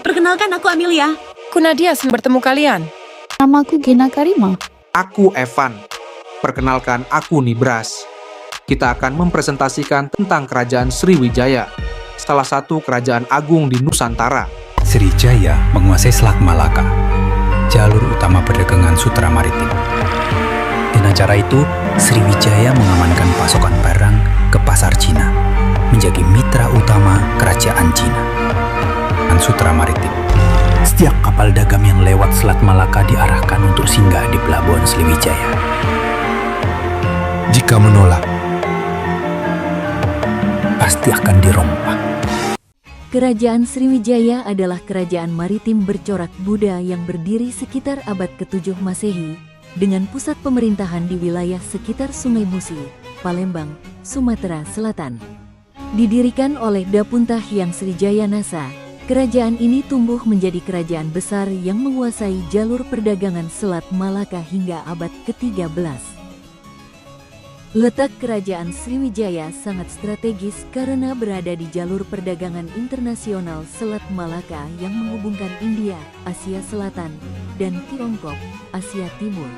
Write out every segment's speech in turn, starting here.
perkenalkan aku Amelia. Aku Nadia, senang bertemu kalian. Namaku Gina Karima. Aku Evan. Perkenalkan, aku Nibras. Kita akan mempresentasikan tentang Kerajaan Sriwijaya, salah satu kerajaan agung di Nusantara. Sriwijaya menguasai Selat Malaka, jalur utama perdagangan sutra maritim. Dengan cara itu, Sriwijaya mengamankan pasokan barang ke pasar Cina, menjadi mitra utama kerajaan Cina. Sutra maritim. Setiap kapal dagang yang lewat Selat Malaka diarahkan untuk singgah di pelabuhan Sriwijaya. Jika menolak, pasti akan dirompak. Kerajaan Sriwijaya adalah kerajaan maritim bercorak Buddha yang berdiri sekitar abad ke-7 Masehi dengan pusat pemerintahan di wilayah sekitar Sungai Musi, Palembang, Sumatera Selatan. Didirikan oleh Dapuntah Hyang Srijaya Nasa, kerajaan ini tumbuh menjadi kerajaan besar yang menguasai jalur perdagangan Selat Malaka hingga abad ke-13. Letak kerajaan Sriwijaya sangat strategis karena berada di jalur perdagangan internasional Selat Malaka yang menghubungkan India, Asia Selatan, dan Tiongkok, Asia Timur.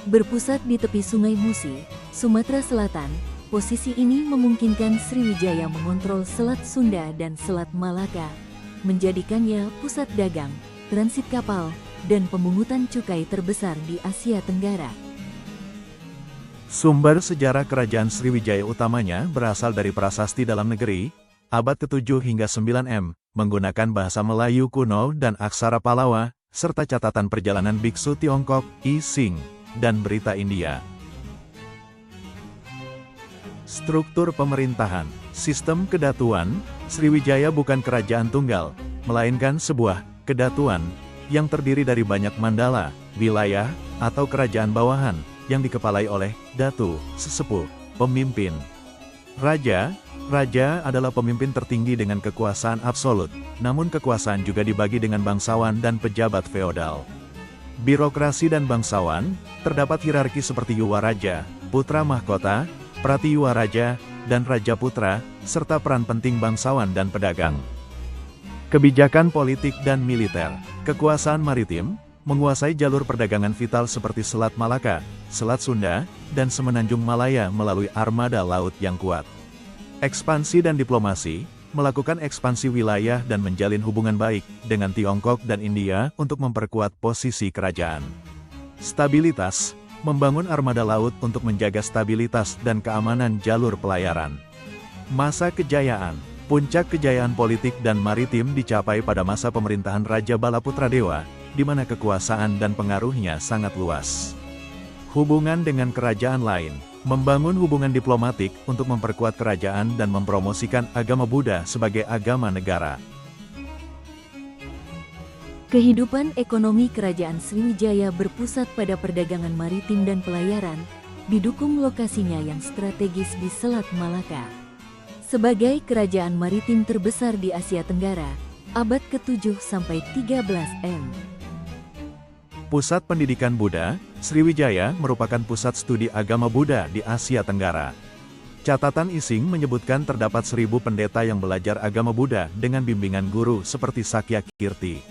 Berpusat di tepi Sungai Musi, Sumatera Selatan, posisi ini memungkinkan Sriwijaya mengontrol Selat Sunda dan Selat Malaka, menjadikannya pusat dagang, transit kapal, dan pemungutan cukai terbesar di Asia Tenggara. Sumber sejarah kerajaan Sriwijaya utamanya berasal dari prasasti dalam negeri, abad ke-7 hingga 9 menggunakan bahasa Melayu kuno dan aksara Palawa, serta catatan perjalanan biksu Tiongkok, I Sing, dan berita India. Struktur pemerintahan, sistem kedatuan, Sriwijaya bukan kerajaan tunggal, melainkan sebuah kedatuan yang terdiri dari banyak mandala, wilayah, atau kerajaan bawahan yang dikepalai oleh datu, sesepuh, pemimpin. Raja adalah pemimpin tertinggi dengan kekuasaan absolut, namun kekuasaan juga dibagi dengan bangsawan dan pejabat feodal. Birokrasi dan bangsawan, terdapat hierarki seperti Yuwa Raja, Putra Mahkota, Pratiyuwa Raja, dan Raja Putra, serta peran penting bangsawan dan pedagang. Kebijakan politik dan militer, kekuasaan maritim, menguasai jalur perdagangan vital seperti Selat Malaka, Selat Sunda, dan Semenanjung Malaya melalui armada laut yang kuat. Ekspansi dan diplomasi, melakukan ekspansi wilayah dan menjalin hubungan baik dengan Tiongkok dan India untuk memperkuat posisi kerajaan. Stabilitas, membangun armada laut untuk menjaga stabilitas dan keamanan jalur pelayaran. Masa kejayaan, puncak kejayaan politik dan maritim dicapai pada masa pemerintahan Raja Balaputradewa, di mana kekuasaan dan pengaruhnya sangat luas. Hubungan dengan kerajaan lain, membangun hubungan diplomatik untuk memperkuat kerajaan dan mempromosikan agama Buddha sebagai agama negara. Kehidupan ekonomi kerajaan Sriwijaya berpusat pada perdagangan maritim dan pelayaran, didukung lokasinya yang strategis di Selat Malaka. Sebagai kerajaan maritim terbesar di Asia Tenggara, abad ke-7 sampai 13 Pusat pendidikan Buddha, Sriwijaya merupakan pusat studi agama Buddha di Asia Tenggara. Catatan Ising menyebutkan terdapat 1.000 pendeta yang belajar agama Buddha dengan bimbingan guru seperti Sakya Kirti.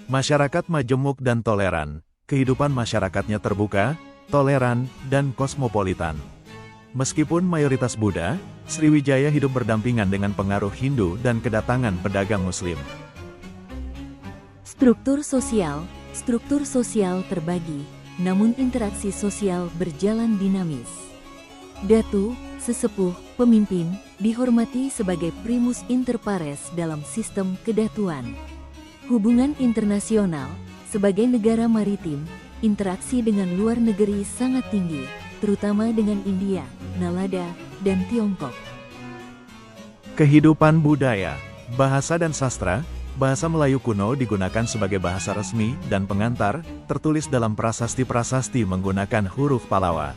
Masyarakat majemuk dan toleran, kehidupan masyarakatnya terbuka, toleran, dan kosmopolitan. Meskipun mayoritas Buddha, Sriwijaya hidup berdampingan dengan pengaruh Hindu dan kedatangan pedagang Muslim. Struktur sosial terbagi, namun interaksi sosial berjalan dinamis. Datu, sesepuh, pemimpin, dihormati sebagai primus inter pares dalam sistem kedatuan. Hubungan internasional, sebagai negara maritim, interaksi dengan luar negeri sangat tinggi, terutama dengan India, Nalanda, dan Tiongkok. Kehidupan budaya, bahasa dan sastra, bahasa Melayu kuno digunakan sebagai bahasa resmi dan pengantar, tertulis dalam prasasti-prasasti menggunakan huruf Palawa.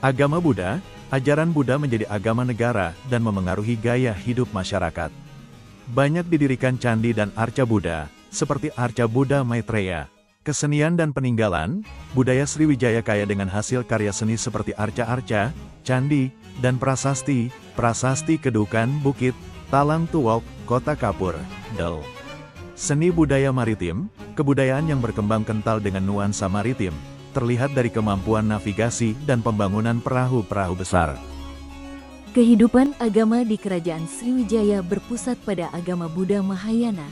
Agama Buddha, ajaran Buddha menjadi agama negara dan memengaruhi gaya hidup masyarakat. Banyak didirikan candi dan arca Buddha, seperti arca Buddha Maitreya. Kesenian dan peninggalan, budaya Sriwijaya kaya dengan hasil karya seni seperti arca-arca, candi, dan prasasti, prasasti kedukan bukit, talang tuwok, kota kapur, del. Seni budaya maritim, kebudayaan yang berkembang kental dengan nuansa maritim, terlihat dari kemampuan navigasi dan pembangunan perahu-perahu besar. Kehidupan agama di Kerajaan Sriwijaya berpusat pada agama Buddha Mahayana,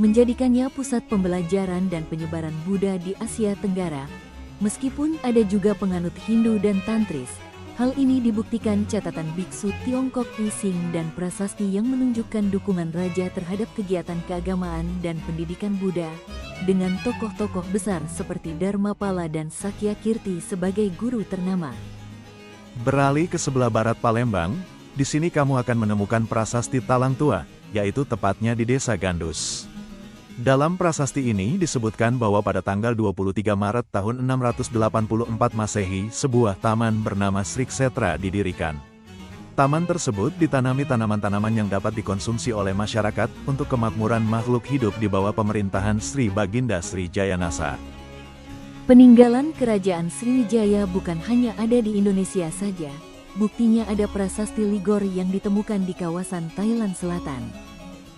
menjadikannya pusat pembelajaran dan penyebaran Buddha di Asia Tenggara. Meskipun ada juga penganut Hindu dan Tantris, hal ini dibuktikan catatan biksu Tiongkok Ising dan prasasti yang menunjukkan dukungan raja terhadap kegiatan keagamaan dan pendidikan Buddha, dengan tokoh-tokoh besar seperti Dharmapala dan Sakyakirti sebagai guru ternama. Beralih ke sebelah barat Palembang, di sini kamu akan menemukan prasasti Talang Tua, yaitu tepatnya di Desa Gandus. Dalam prasasti ini disebutkan bahwa pada tanggal 23 Maret tahun 684 Masehi, sebuah taman bernama Sriksetra didirikan. Taman tersebut ditanami tanaman-tanaman yang dapat dikonsumsi oleh masyarakat untuk kemakmuran makhluk hidup di bawah pemerintahan Sri Baginda Sri Jayanasa. Peninggalan Kerajaan Sriwijaya bukan hanya ada di Indonesia saja, buktinya ada prasasti Ligor yang ditemukan di kawasan Thailand Selatan.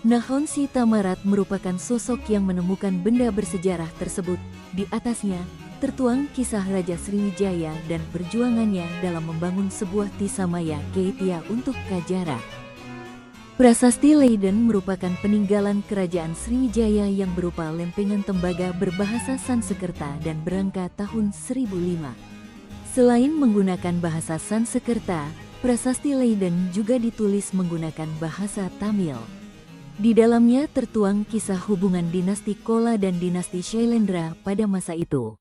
Nahonsi Tamarat merupakan sosok yang menemukan benda bersejarah tersebut. Di atasnya, tertuang kisah Raja Sriwijaya dan perjuangannya dalam membangun sebuah Tisamaya Keitia untuk Kajara. Prasasti Leiden merupakan peninggalan Kerajaan Sriwijaya yang berupa lempengan tembaga berbahasa Sansekerta dan berangka tahun 1005. Selain menggunakan bahasa Sansekerta, prasasti Leiden juga ditulis menggunakan bahasa Tamil. Di dalamnya tertuang kisah hubungan dinasti Kola dan dinasti Shailendra pada masa itu.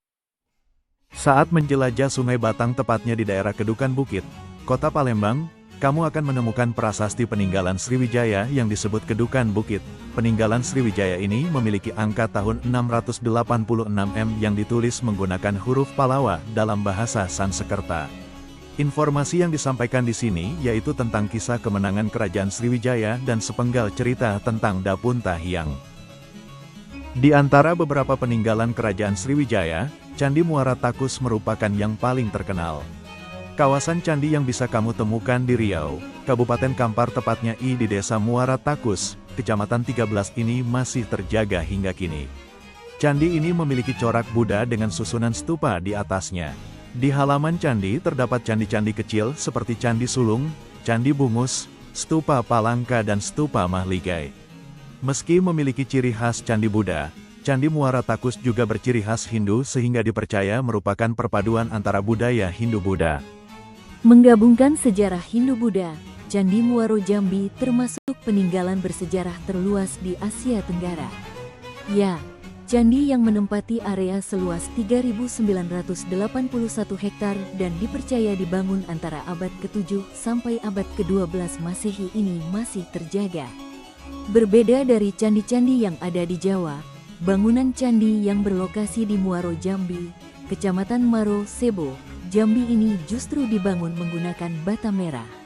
Saat menjelajah Sungai Batang tepatnya di daerah Kedukan Bukit, Kota Palembang, kamu akan menemukan prasasti peninggalan Sriwijaya yang disebut Kedukan Bukit. Peninggalan Sriwijaya ini memiliki angka tahun 686 M yang ditulis menggunakan huruf Palawa dalam bahasa Sansekerta. Informasi yang disampaikan di sini yaitu tentang kisah kemenangan Kerajaan Sriwijaya dan sepenggal cerita tentang Dapunta Hyang. Di antara beberapa peninggalan Kerajaan Sriwijaya, Candi Muara Takus merupakan yang paling terkenal. Kawasan candi yang bisa kamu temukan di Riau, Kabupaten Kampar tepatnya di Desa Muara Takus, Kecamatan 13 ini masih terjaga hingga kini. Candi ini memiliki corak Buddha dengan susunan stupa di atasnya. Di halaman candi terdapat candi-candi kecil seperti Candi Sulung, Candi Bungus, Stupa Palangka dan Stupa Mahligai. Meski memiliki ciri khas Candi Buddha, Candi Muara Takus juga berciri khas Hindu sehingga dipercaya merupakan perpaduan antara budaya Hindu-Buddha. Menggabungkan sejarah Hindu-Buddha, Candi Muaro Jambi termasuk peninggalan bersejarah terluas di Asia Tenggara. Ya, candi yang menempati area seluas 3.981 hektar dan dipercaya dibangun antara abad ke-7 sampai abad ke-12 Masehi ini masih terjaga. Berbeda dari candi-candi yang ada di Jawa, bangunan candi yang berlokasi di Muaro Jambi, Kecamatan Maro, Sebo, Jambi ini justru dibangun menggunakan bata merah.